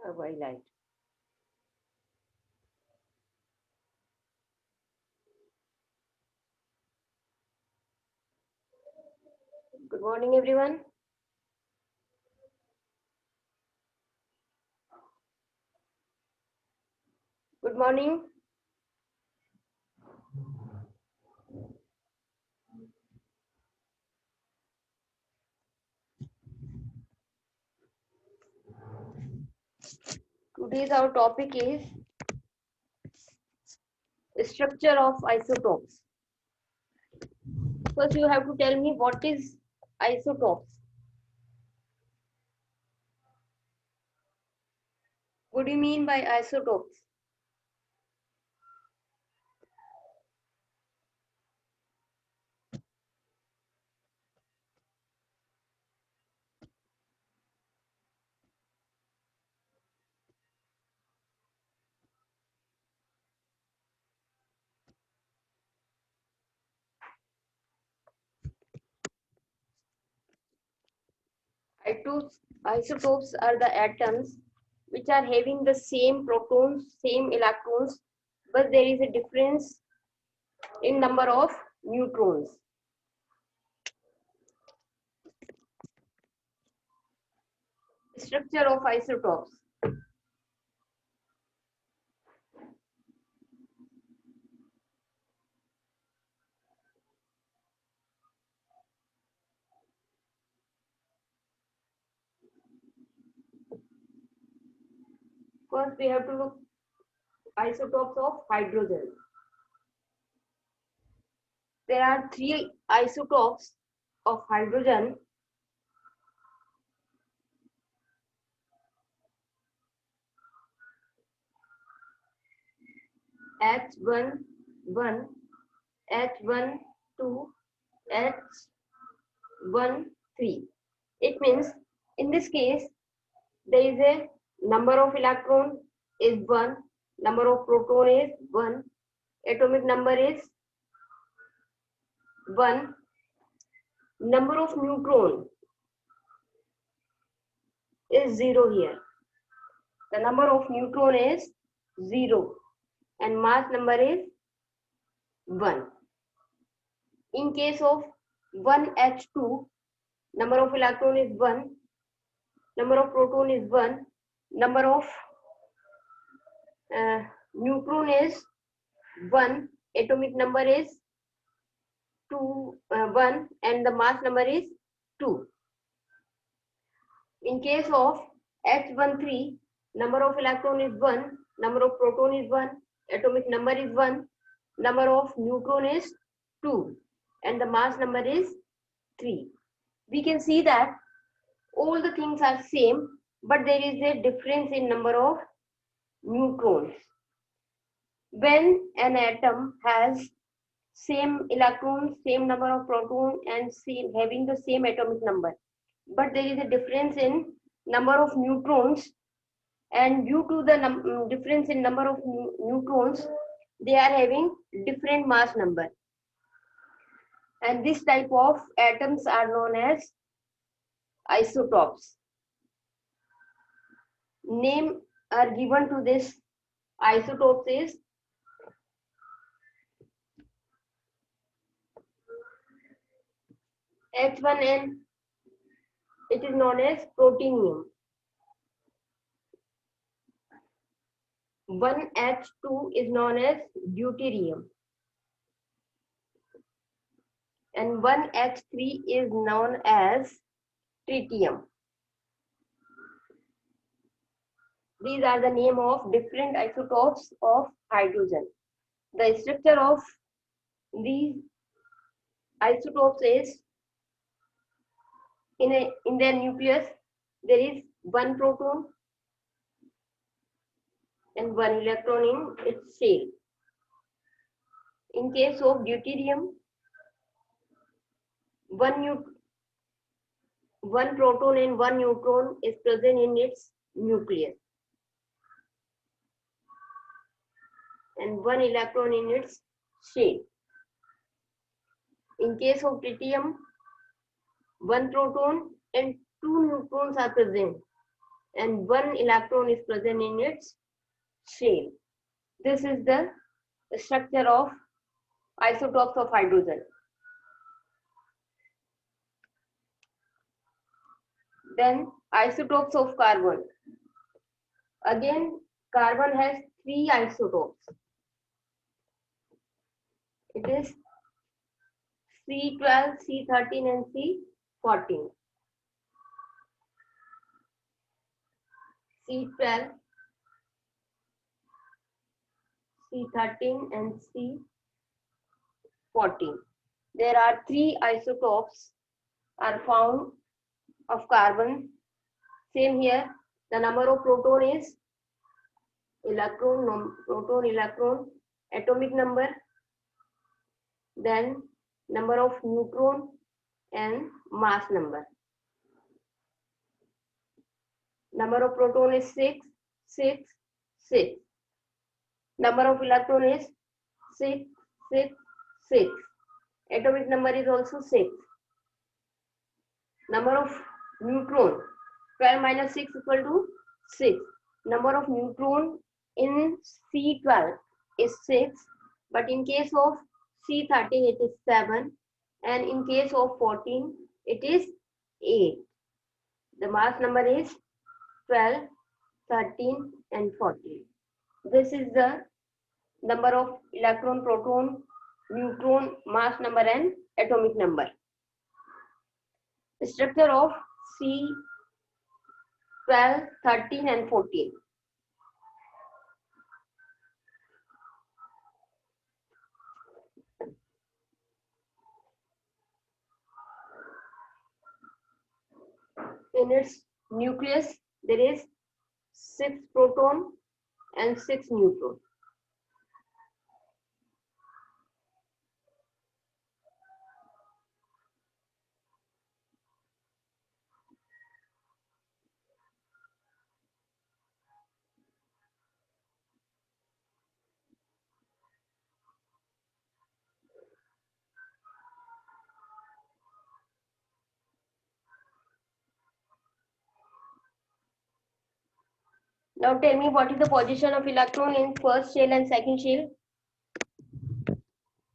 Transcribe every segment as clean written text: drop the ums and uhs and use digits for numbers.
White light. Good morning, everyone. Good morning. Today's our topic is structure of isotopes. First, you have to tell me what is isotopes. What do you mean by isotopes? Isotopes are the atoms which are having the same protons, same electrons, but there is a difference in number of neutrons. Structure of isotopes. First, we have to look isotopes of hydrogen. There are three isotopes of hydrogen. H1, 1, H1, 2, H1, 3. It means in this case, there is a number of electron is 1, number of proton is 1, atomic number is 1, number of neutron is 0 here. The number of neutron is 0 and mass number is 1. In case of 1H2, number of electron is 1, number of proton is 1, number of neutron is 1, atomic number is 1 and the mass number is 2. In case of H13, number of electron is 1, number of proton is 1, atomic number is 1, number of neutron is 2 and the mass number is 3. We can see that all the things are same, but there is a difference in number of neutrons. When an atom has same electrons, same number of protons and having the same atomic number, but there is a difference in number of neutrons, and due to the difference in number of neutrons, they are having different mass number, and this type of atoms are known as isotopes. Name are given to this isotopes is H1N, it is known as protonium. 1H2 is known as deuterium. And 1H3 is known as tritium. These are the name of different isotopes of hydrogen. The structure of these isotopes is in their nucleus there is one proton and one electron in its shell. In case of deuterium, one proton and one neutron is present in its nucleus and one electron in its shell. In case of tritium, one proton and two neutrons are present and one electron is present in its shell. This is the structure of isotopes of hydrogen. Then isotopes of carbon. Again, carbon has three isotopes. It is C12, C13 and C14. C12, C13 and C14. There are three isotopes are found of carbon. Same here, the number of proton is proton, electron, atomic number, then number of neutron and mass number. Number of proton is 6, 6, 6. Number of electron is 6, 6, 6. Atomic number is also 6. Number of neutron, 12 minus 6 equal to 6. Number of neutron in C12 is 6, but in case of C13 it is 7, and in case of 14 it is 8. The mass number is 12, 13 and 14. This is the number of electron, proton, neutron, mass number and atomic number. The structure of C12, 13 and 14. In its nucleus, there is 6 proton and 6 neutron. Now tell me, what is the position of electron in first shell and second shell?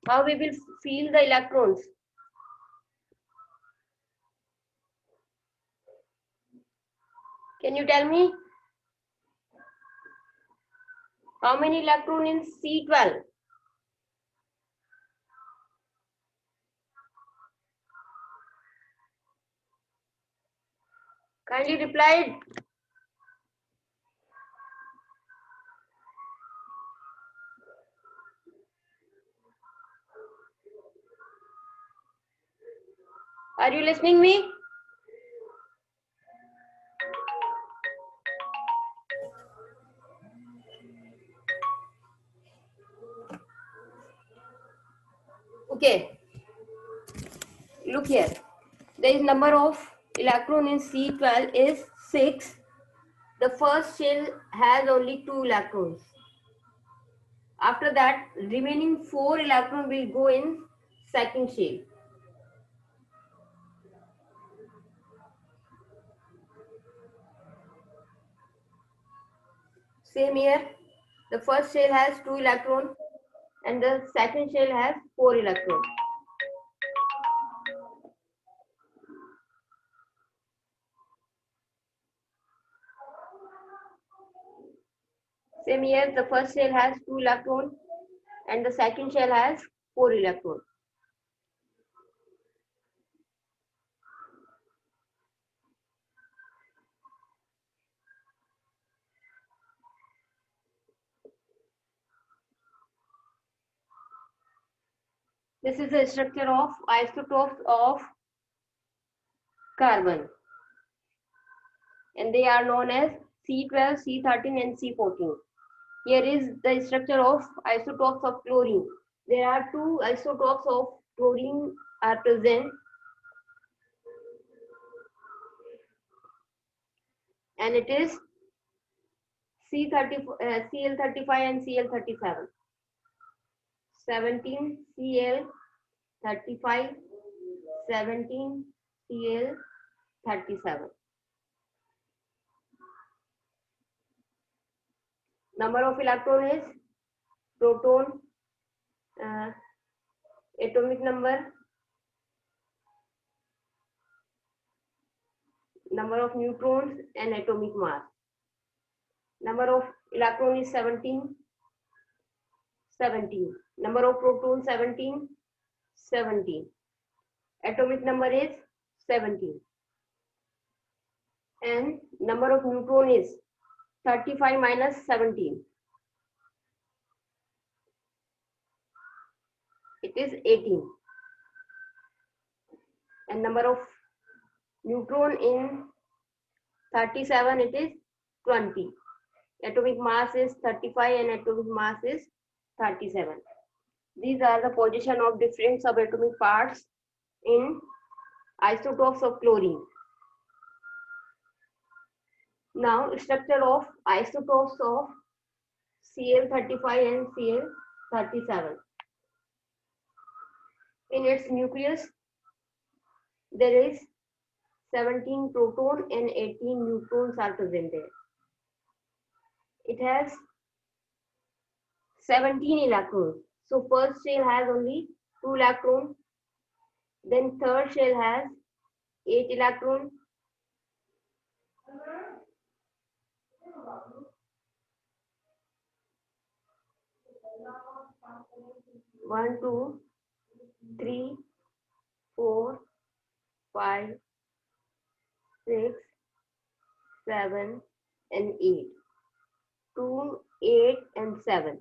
How we will feel the electrons? Can you tell me? How many electron in C12? Kindly reply. Are you listening me? Okay. Look here. The number of electron in C12 is 6. The first shell has only 2 electrons. After that, remaining 4 electrons will go in second shell. Same here, the first shell has 2 electrons and the second shell has 4 electrons. Same here, the first shell has 2 electrons and the second shell has 4 electrons. This is the structure of isotopes of carbon, and they are known as C12, C13 and C14. Here is the structure of isotopes of chlorine. There are 2 isotopes of chlorine are present, and it is Cl35 and Cl37. 17 Cl35, 17 Cl37. Number of electron is proton, atomic number, number of neutrons, and atomic mass. Number of electron is 17. Number of proton 17. Atomic number is 17. And number of neutron is 35 minus 17. It is 18. And number of neutron in 37, it is 20. Atomic mass is 35 and atomic mass is 37. These are the position of different subatomic parts in isotopes of chlorine. Now, structure of isotopes of Cl35 and Cl37. In its nucleus, there is 17 proton and 18 neutrons are present there. It has 17 electrons. So first shell has only 2 electrons. Then third shell has 8 electrons. One, 2, 3, 4, 5, 6, 7, and 8. 2, 8, and 7.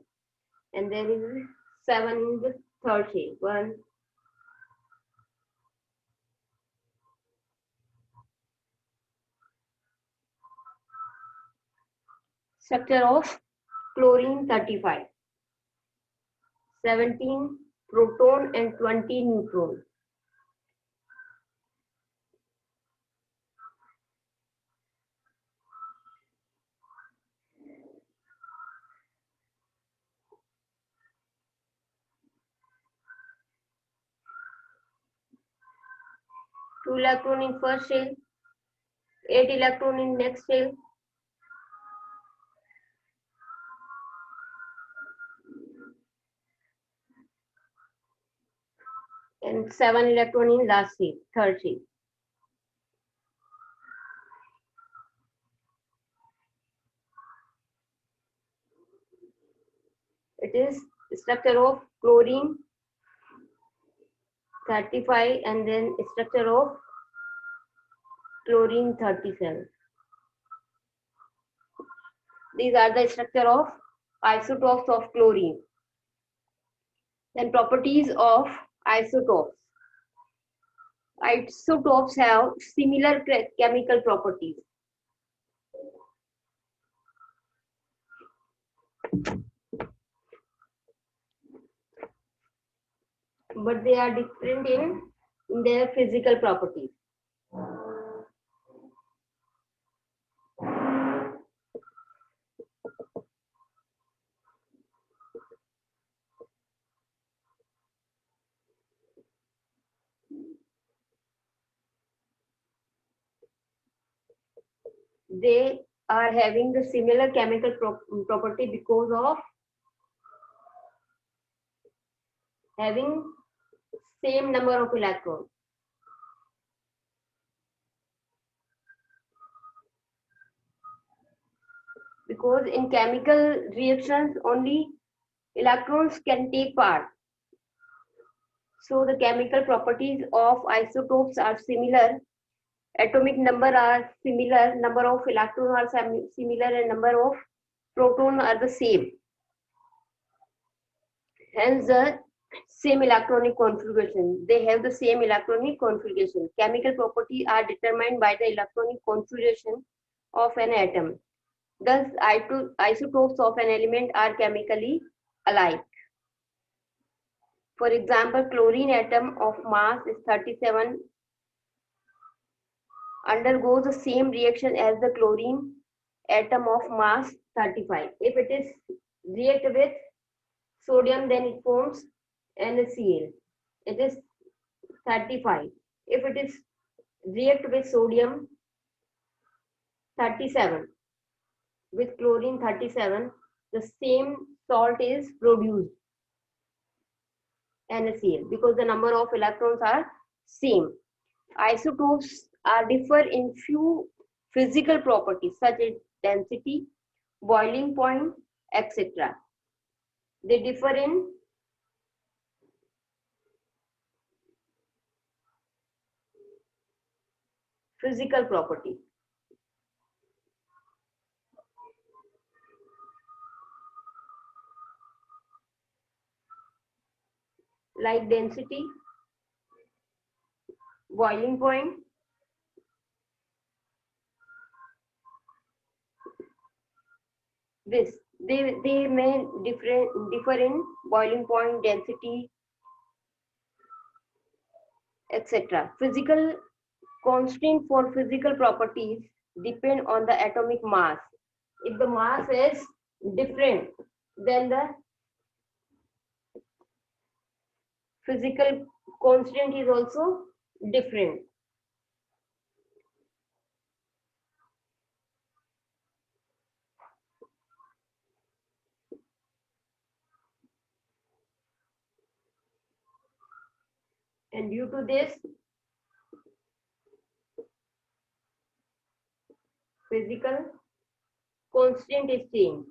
And there is 7 in the third shell. 1. Structure of chlorine 35. 17 proton and 20 neutron. Two electron in first shell, 8 electron in next shell, and 7 electron in last shell, third shell. It is structure of chlorine 35 and then structure of chlorine 37. These are the structure of isotopes of chlorine. Then properties of isotopes. Isotopes have similar chemical properties. But they are different in their physical properties. They are having the similar chemical property because of having same number of electrons. Because in chemical reactions only electrons can take part. So the chemical properties of isotopes are similar. Atomic number are similar, number of electrons are similar, and number of protons are the same. Hence the same electronic configuration. They have the same electronic configuration. Chemical properties are determined by the electronic configuration of an atom. Thus, isotopes of an element are chemically alike. For example, chlorine atom of mass is 37 undergoes the same reaction as the chlorine atom of mass 35. If it is react with sodium, then it forms NaCl. It is 35. If it is react with sodium 37 with chlorine 37, the same salt is produced, NaCl, because the number of electrons are same. Isotopes are differ in few physical properties such as density, boiling point, etc. They differ in physical property. Like density, boiling point, this they may differ in boiling point, density, etc. Physical constant for physical properties depend on the atomic mass. If the mass is different, then the physical constant is also different. And due to this, physical constant is changed.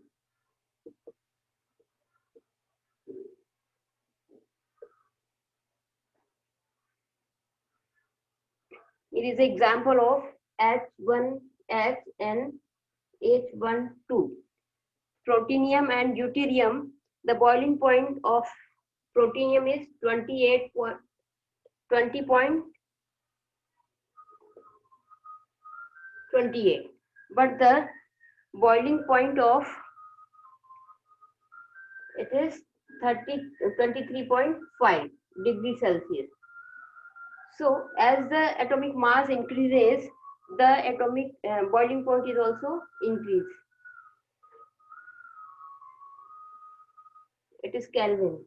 It is an example of H1H and H12. Protonium and deuterium, the boiling point of protonium is 20.28, but the boiling point of it is 23.5 degrees Celsius. So as the atomic mass increases, the atomic boiling point is also increased. It is Kelvin.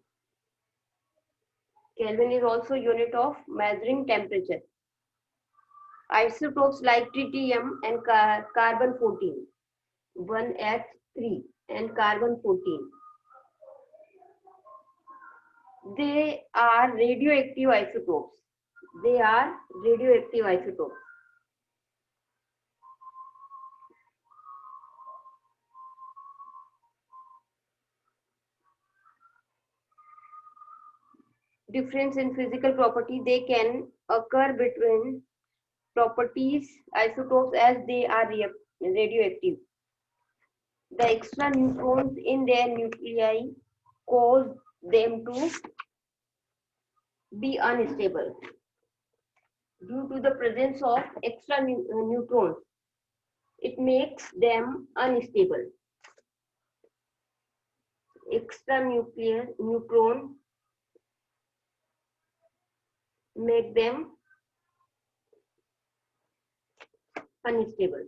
Kelvin is also unit of measuring temperature. Isotopes like tritium and carbon-14, 1H3 and carbon-14. They are radioactive isotopes. They are radioactive isotopes. Difference in physical property, they can occur between properties isotopes as they are radioactive. The extra neutrons in their nuclei cause them to be unstable. Due to the presence of extra neutrons, it makes them unstable. Extra neutron make them unstable.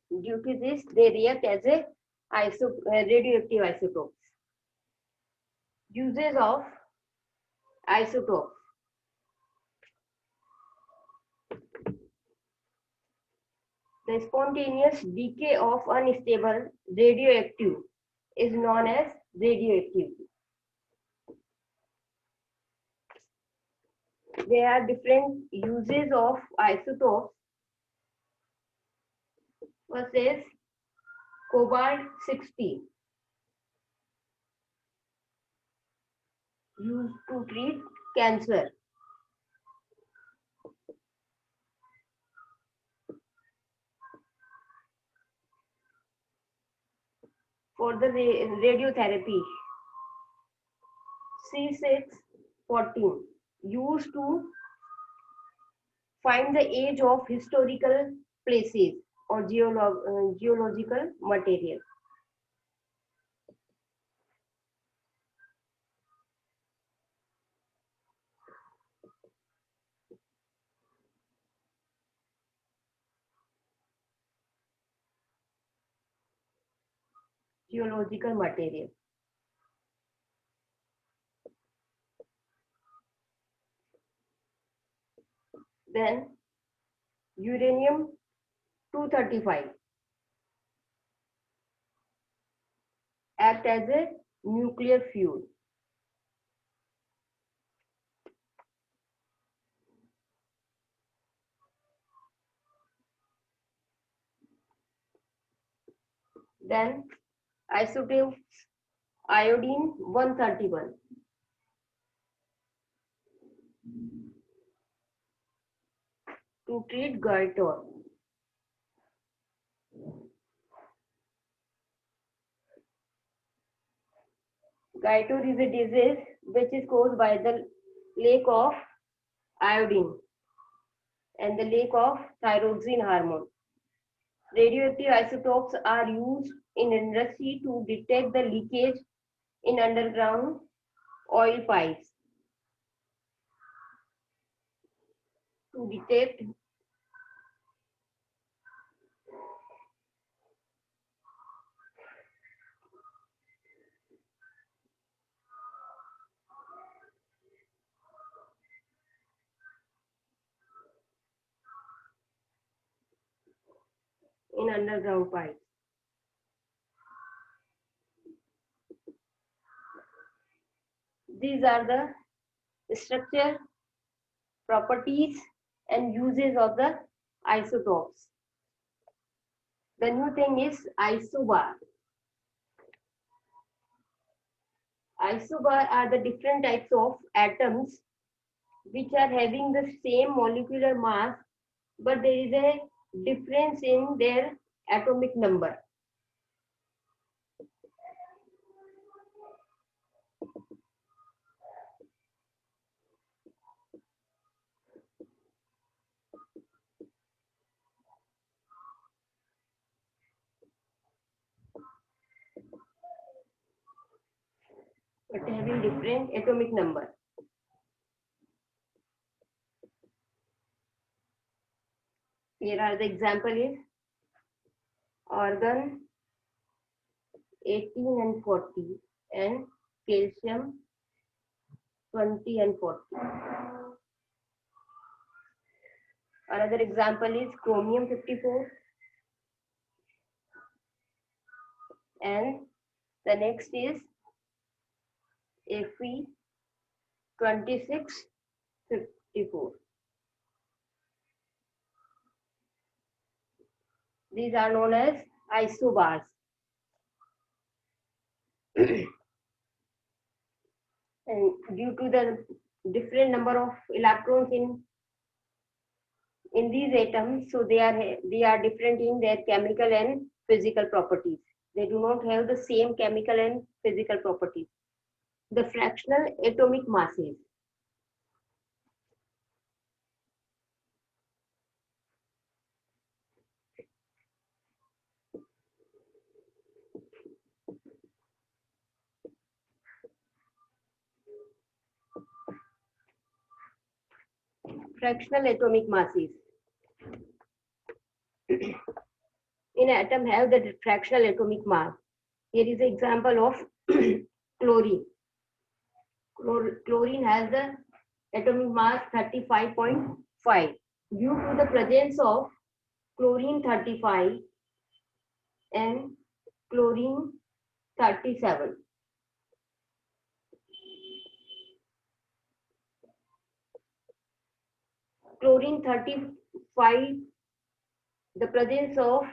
Due to this, they react as a radioactive isotopes. Uses of isotopes. The spontaneous decay of unstable radioactive is known as radioactivity. There are different uses of isotopes. First is cobalt-60, used to treat cancer. For the radiotherapy, C614, used to find the age of historical places or geological material. Geological material. Then uranium 235 act as a nuclear fuel. Then isotope iodine 131 to treat goiter. Goiter is a disease which is caused by the lack of iodine and the lack of thyroxine hormone. Radioactive isotopes are used in industry to detect the leakage in underground oil pipes. To detect in underground pipes. These are the structure, properties, and uses of the isotopes. The new thing is isobar. Isobar are the different types of atoms which are having the same molecular mass, but there is a difference in their atomic number. But having different atomic number. Here are the example is argon 18 and 40 and calcium 20 and 40. Another example is chromium 54 and the next is Fe 2654. These are known as isobars. And due to the different number of electrons in these atoms, so they are different in their chemical and physical properties. They do not have the same chemical and physical properties. The fractional atomic masses. Fractional atomic masses. In atom have the fractional atomic mass. Here is an example of chlorine. Chlorine has the atomic mass 35.5. Due to the presence of chlorine 35 and chlorine 37. Chlorine 35, the presence of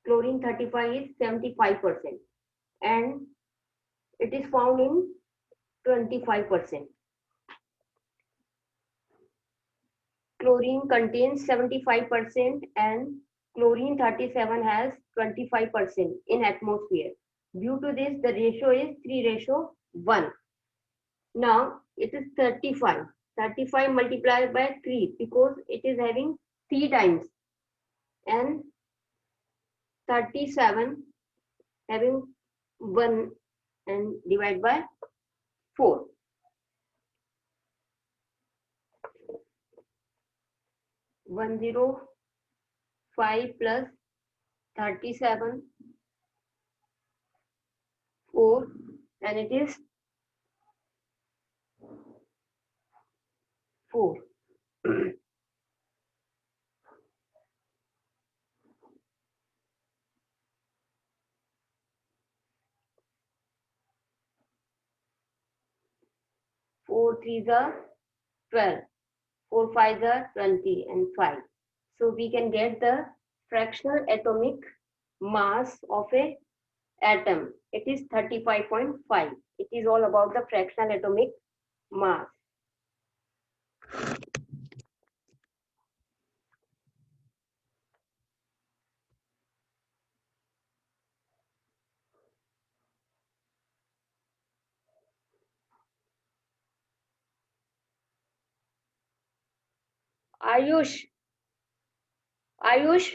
chlorine 35 is 75% and it is found in 25%. Chlorine contains 75% and chlorine 37 has 25% in atmosphere. Due to this, the ratio is 3:1. Now it is 35. 35 multiplied by 3 because it is having 3 times and 37 having 1 and divide by 4. 105 plus 37 4 and it is 4. 4 3s are 12, 4 5s are 20, and 5. So we can get the fractional atomic mass of a atom. It is 35.5. It is all about the fractional atomic mass. Ayush, Ayush,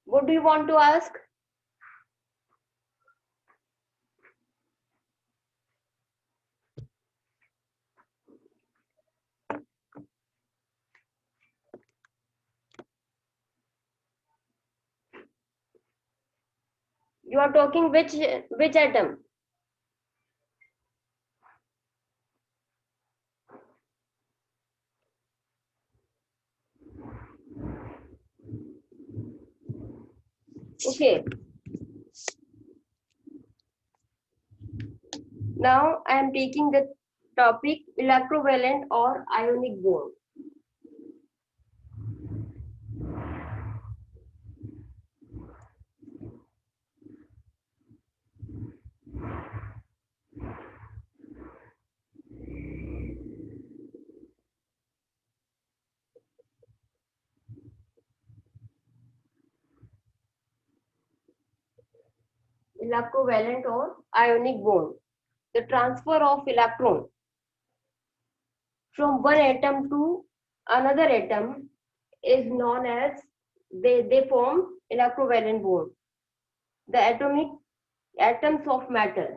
what do you want to ask? You are talking which atom? Okay. Now I am taking the topic electrovalent or ionic bond. Electrovalent or ionic bond. The transfer of electron from one atom to another atom is known as they form electrovalent bond. The atoms of matter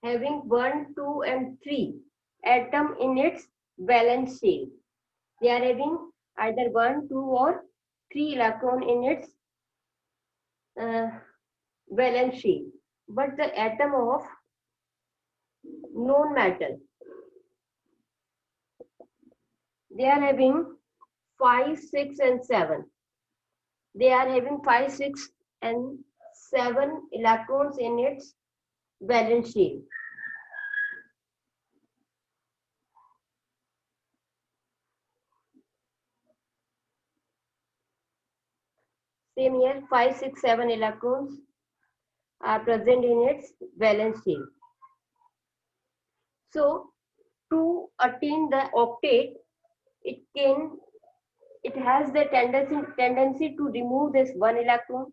having 1, 2, and 3 atom in its valence shell. They are having either 1, 2, or 3 electron in its uh, valence shell. But the atom of known matter, they are having 5, 6, and 7. They are having 5, 6, and 7 electrons in its valence shell. Same here, 5, 6, 7 electrons are present in its valence shell. So to attain the octet, it has the tendency to remove this 1 electron,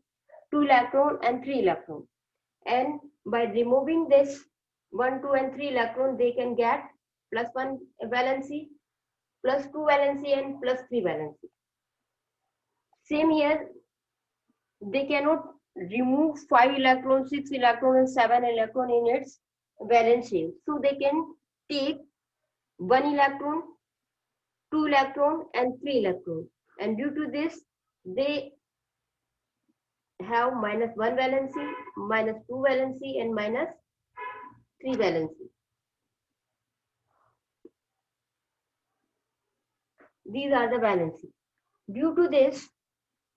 2 electron, and 3 electron. And by removing this 1, 2, and 3 electron, they can get plus 1 valency, plus 2 valency, and plus 3 valency. Same here, they cannot remove 5 electron, 6 electron, and 7 electron in its valence shell. So they can take 1 electron, 2 electron, and 3 electron. And due to this, they have minus 1 valency, minus 2 valency, and minus 3 valency. These are the valency. Due to this,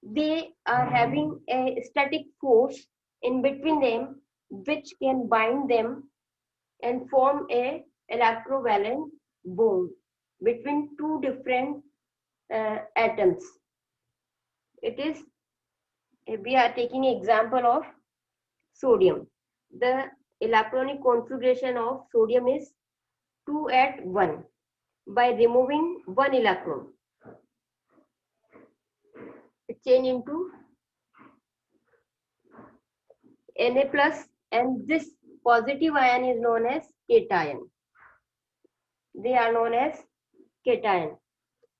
they are having a static force in between them, which can bind them and form a electrovalent bond between two different atoms. It is, we are taking an example of sodium. The electronic configuration of sodium is 2 at 1. By removing 1 electron, it change into Na plus, and this positive ion is known as cation. They are known as cation.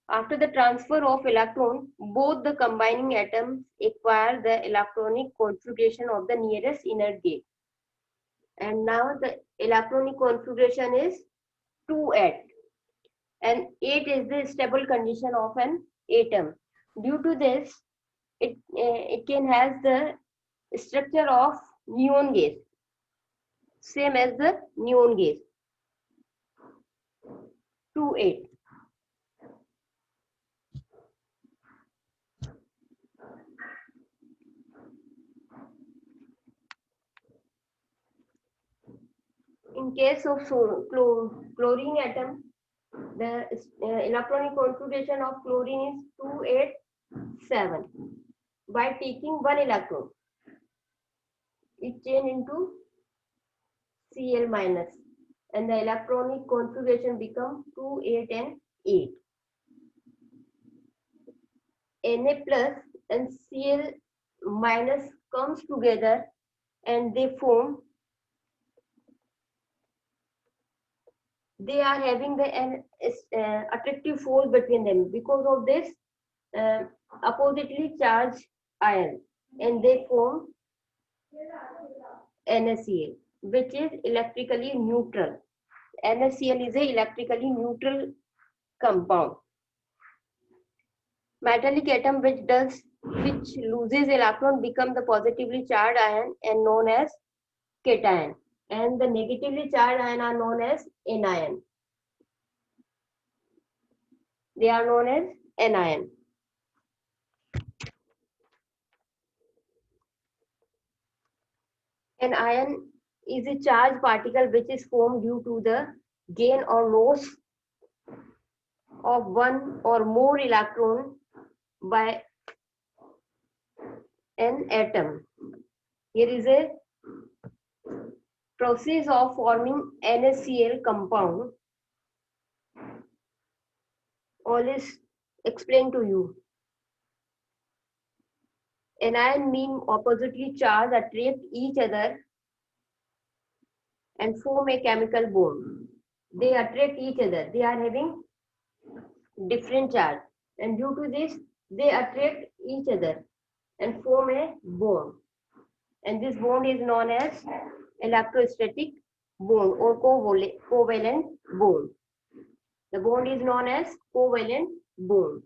After the transfer of electron, both the combining atoms acquire the electronic configuration of the nearest inner gate. And now the electronic configuration is 2-8. And 8 is the stable condition of an atom. Due to this, it can has the structure of neon gas, same as the neon gas. 2-8. in case of chlorine atom, the electronic configuration of chlorine is 287. By taking one electron, it change into Cl minus, and the electronic configuration become 2, 8 and 8. Na plus and Cl minus comes together and they form, they are having the attractive force between them. Because of this oppositely charged ion, and they form NaCl, which is electrically neutral. NaCl is a electrically neutral compound. Metallic atom which loses electron become the positively charged ion and known as cation, and the negatively charged ion are known as anion. They are known as anion. An ion is a charged particle which is formed due to the gain or loss of one or more electron by an atom. Here is a process of forming NaCl compound. All is explained to you. Anion mean oppositely charged attract each other and form a chemical bond. They attract each other. They are having different charge, and due to this, they attract each other and form a bond. And this bond is known as electrostatic bond or covalent bond. The bond is known as covalent bond.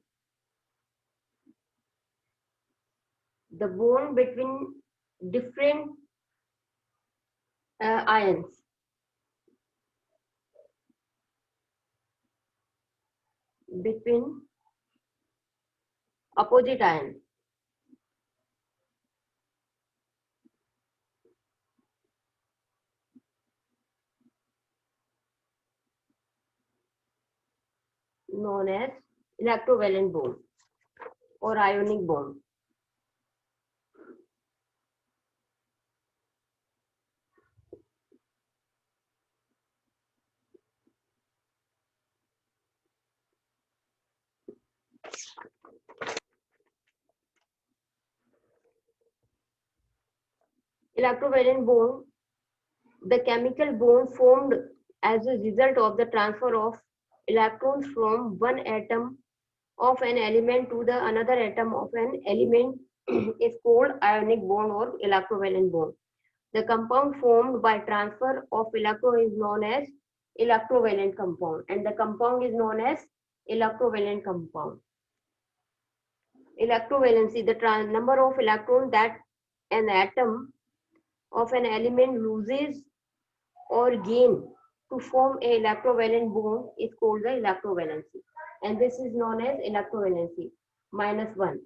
The bond between different ions. Between opposite ions. Known as electrovalent bond or ionic bond. Electrovalent bond, the chemical bond formed as a result of the transfer of electrons from one atom of an element to the another atom of an element is called ionic bond or electrovalent bond. The compound formed by transfer of electron is known as electrovalent compound, and the compound is known as electrovalent compound. Electrovalency, the number of electrons that an atom of an element loses or gain to form a electrovalent bond is called the electrovalency, and this is known as electrovalency. -1,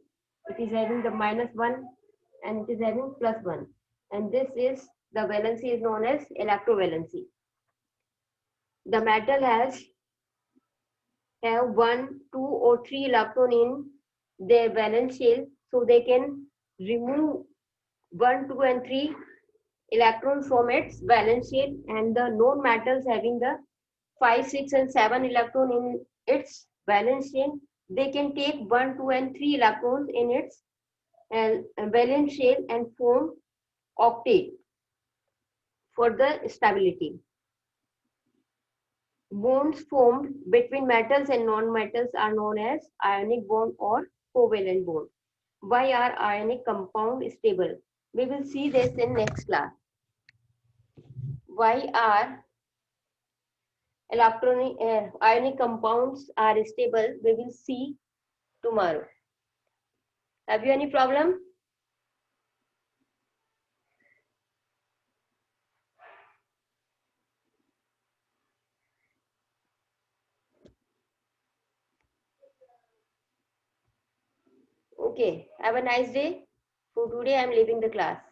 it is having the -1 and it is having +1, and this is the valency is known as electrovalency. The metal have 1, 2 or 3 electron in their valence shell, so they can remove 1, 2 and 3 electrons from its valence shell, and the known metals having the 5, 6 and 7 electron in its valence shell, they can take 1, 2 and 3 electrons in its valence shell and form octet for the stability. Bonds formed between metals and non-metals are known as ionic bond or covalent bond. Why are ionic compounds stable? We will see this in next class. Why are ionic compounds are stable? We will see tomorrow. Have you any problem? Okay, have a nice day. For today, I am leaving the class.